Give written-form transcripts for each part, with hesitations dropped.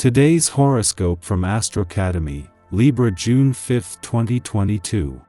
Today's horoscope from Astrocademy, Libra June 5, 2022.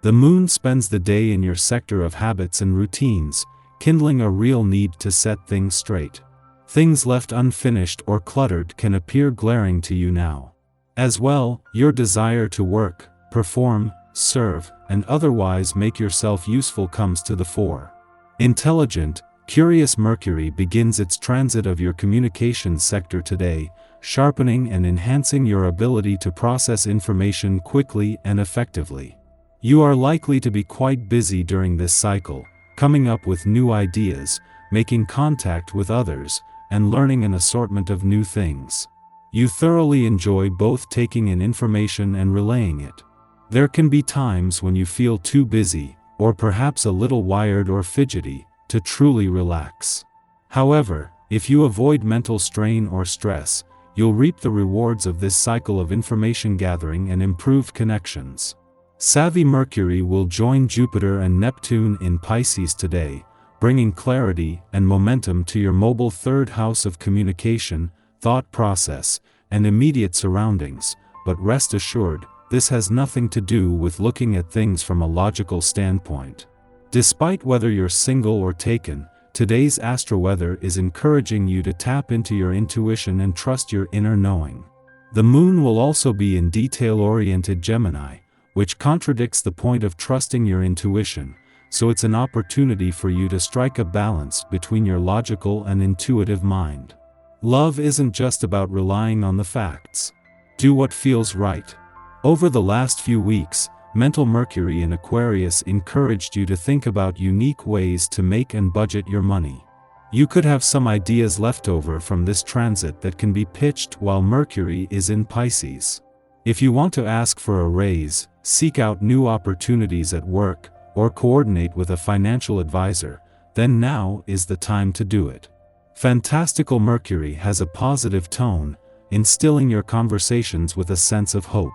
The moon spends the day in your sector of habits and routines, kindling a real need to set things straight. Things left unfinished or cluttered can appear glaring to you now. As well, your desire to work, perform, serve, and otherwise make yourself useful comes to the fore. Intelligent, curious Mercury begins its transit of your communications sector today, sharpening and enhancing your ability to process information quickly and effectively. You are likely to be quite busy during this cycle, coming up with new ideas, making contact with others, and learning an assortment of new things. You thoroughly enjoy both taking in information and relaying it. There can be times when you feel too busy, or perhaps a little wired or fidgety, to truly relax. However, if you avoid mental strain or stress, you'll reap the rewards of this cycle of information gathering and improved connections. Savvy Mercury will join Jupiter and Neptune in Pisces today, bringing clarity and momentum to your mobile third house of communication, thought process, and immediate surroundings, but rest assured, this has nothing to do with looking at things from a logical standpoint. Despite whether you're single or taken, today's astroweather is encouraging you to tap into your intuition and trust your inner knowing. The moon will also be in detail-oriented Gemini, which contradicts the point of trusting your intuition, so it's an opportunity for you to strike a balance between your logical and intuitive mind. Love isn't just about relying on the facts. Do what feels right. Over the last few weeks, mental Mercury in Aquarius encouraged you to think about unique ways to make and budget your money. You could have some ideas left over from this transit that can be pitched while Mercury is in Pisces. If you want to ask for a raise, seek out new opportunities at work, or coordinate with a financial advisor, then now is the time to do it. Fantastical Mercury has a positive tone, instilling your conversations with a sense of hope.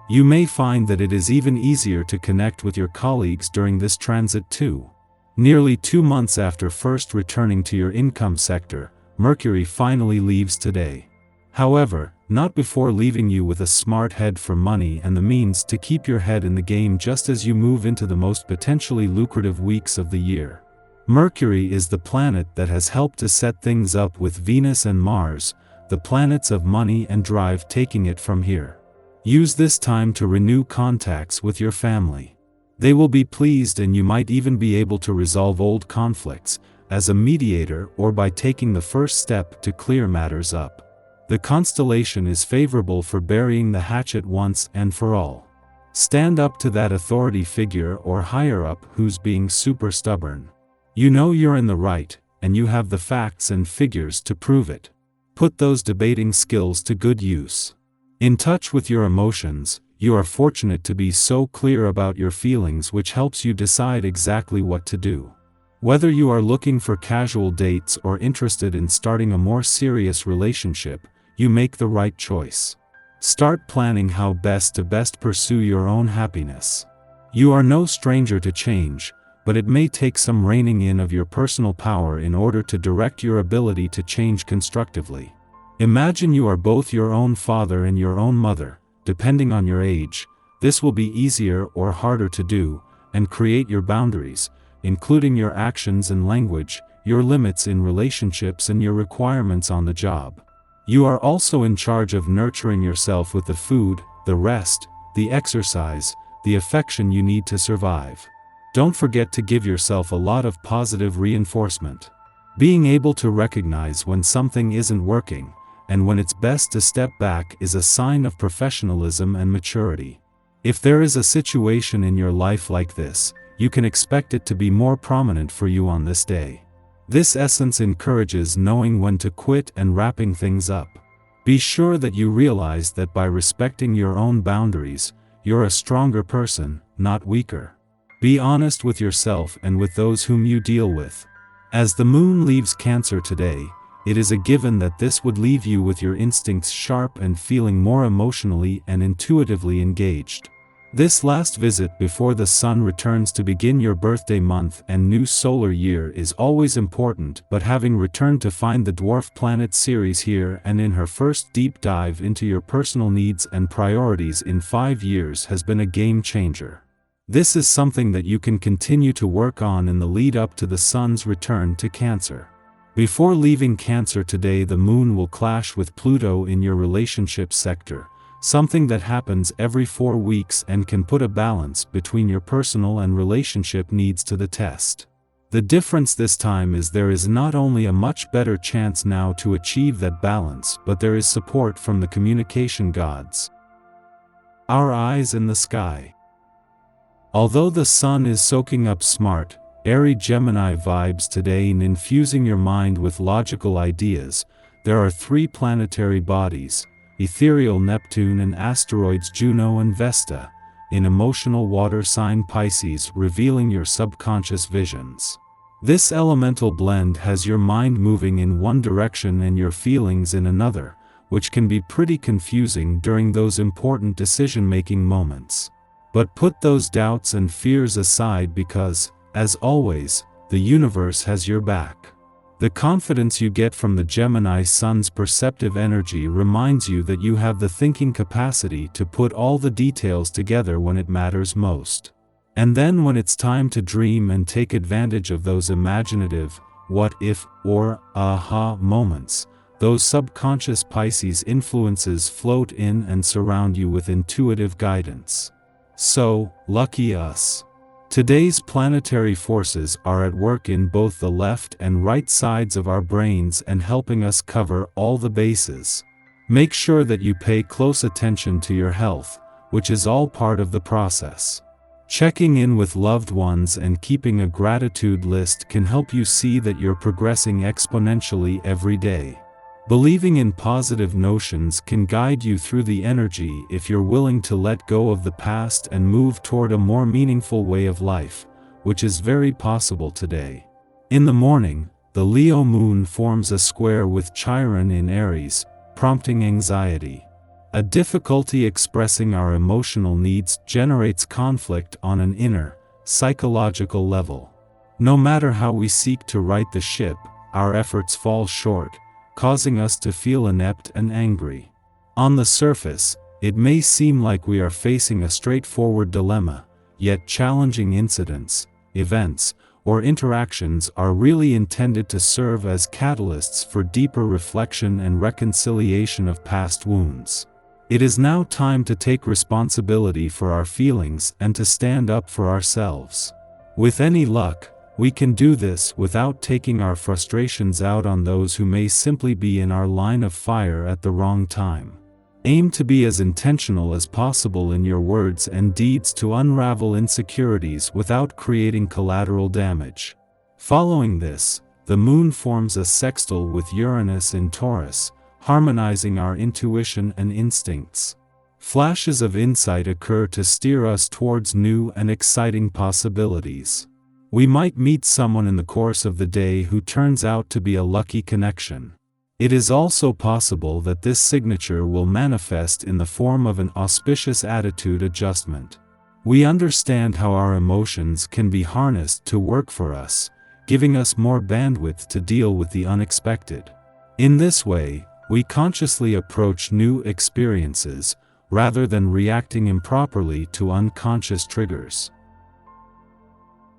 You may find that it is even easier to connect with your colleagues during this transit too. Nearly 2 months after first returning to your income sector, Mercury finally leaves today. However, not before leaving you with a smart head for money and the means to keep your head in the game just as you move into the most potentially lucrative weeks of the year. Mercury is the planet that has helped to set things up with Venus and Mars, the planets of money and drive, taking it from here. Use this time to renew contacts with your family. They will be pleased and you might even be able to resolve old conflicts, as a mediator or by taking the first step to clear matters up. The constellation is favorable for burying the hatchet once and for all. Stand up to that authority figure or higher up who's being super stubborn. You know you're in the right, and you have the facts and figures to prove it. Put those debating skills to good use. In touch with your emotions, you are fortunate to be so clear about your feelings, which helps you decide exactly what to do. Whether you are looking for casual dates or interested in starting a more serious relationship, you make the right choice. Start planning how best to pursue your own happiness. You are no stranger to change, but it may take some reining in of your personal power in order to direct your ability to change constructively. Imagine you are both your own father and your own mother, depending on your age. This will be easier or harder to do, and create your boundaries, including your actions and language, your limits in relationships and your requirements on the job. You are also in charge of nurturing yourself with the food, the rest, the exercise, the affection you need to survive. Don't forget to give yourself a lot of positive reinforcement. Being able to recognize when something isn't working, and when it's best to step back, is a sign of professionalism and maturity. If there is a situation in your life like this, you can expect it to be more prominent for you on this day. This essence encourages knowing when to quit and wrapping things up. Be sure that you realize that by respecting your own boundaries, you're a stronger person, not weaker. Be honest with yourself and with those whom you deal with. As the moon leaves Cancer today, it is a given that this would leave you with your instincts sharp and feeling more emotionally and intuitively engaged. This last visit before the sun returns to begin your birthday month and new solar year is always important, but having returned to find the dwarf planet Ceres here and in her first deep dive into your personal needs and priorities in 5 years has been a game changer. This is something that you can continue to work on in the lead up to the sun's return to Cancer. Before leaving Cancer today, the moon will clash with Pluto in your relationship sector, something that happens every 4 weeks and can put a balance between your personal and relationship needs to the test. The difference this time is there is not only a much better chance now to achieve that balance, but there is support from the communication gods. Our eyes in the sky. Although the sun is soaking up smart, airy Gemini vibes today and infusing your mind with logical ideas, there are 3 planetary bodies, ethereal Neptune and asteroids Juno and Vesta, in emotional water sign Pisces, revealing your subconscious visions. This elemental blend has your mind moving in one direction and your feelings in another, which can be pretty confusing during those important decision-making moments. But put those doubts and fears aside because, as always, the universe has your back. The confidence you get from the Gemini sun's perceptive energy reminds you that you have the thinking capacity to put all the details together when it matters most. And then when it's time to dream and take advantage of those imaginative, what if, or aha moments, those subconscious Pisces influences float in and surround you with intuitive guidance. So, lucky us. Today's planetary forces are at work in both the left and right sides of our brains and helping us cover all the bases. Make sure that you pay close attention to your health, which is all part of the process. Checking in with loved ones and keeping a gratitude list can help you see that you're progressing exponentially every day. Believing in positive notions can guide you through the energy if you're willing to let go of the past and move toward a more meaningful way of life, which is very possible today. In the morning, the Leo moon forms a square with Chiron in Aries, prompting anxiety. A difficulty expressing our emotional needs generates conflict on an inner, psychological level. No matter how we seek to right the ship, our efforts fall short, causing us to feel inept and angry. On the surface, it may seem like we are facing a straightforward dilemma, yet challenging incidents, events, or interactions are really intended to serve as catalysts for deeper reflection and reconciliation of past wounds. It is now time to take responsibility for our feelings and to stand up for ourselves. With any luck, we can do this without taking our frustrations out on those who may simply be in our line of fire at the wrong time. Aim to be as intentional as possible in your words and deeds to unravel insecurities without creating collateral damage. Following this, the moon forms a sextile with Uranus in Taurus, harmonizing our intuition and instincts. Flashes of insight occur to steer us towards new and exciting possibilities. We might meet someone in the course of the day who turns out to be a lucky connection. It is also possible that this signature will manifest in the form of an auspicious attitude adjustment. We understand how our emotions can be harnessed to work for us, giving us more bandwidth to deal with the unexpected. In this way, we consciously approach new experiences, rather than reacting improperly to unconscious triggers.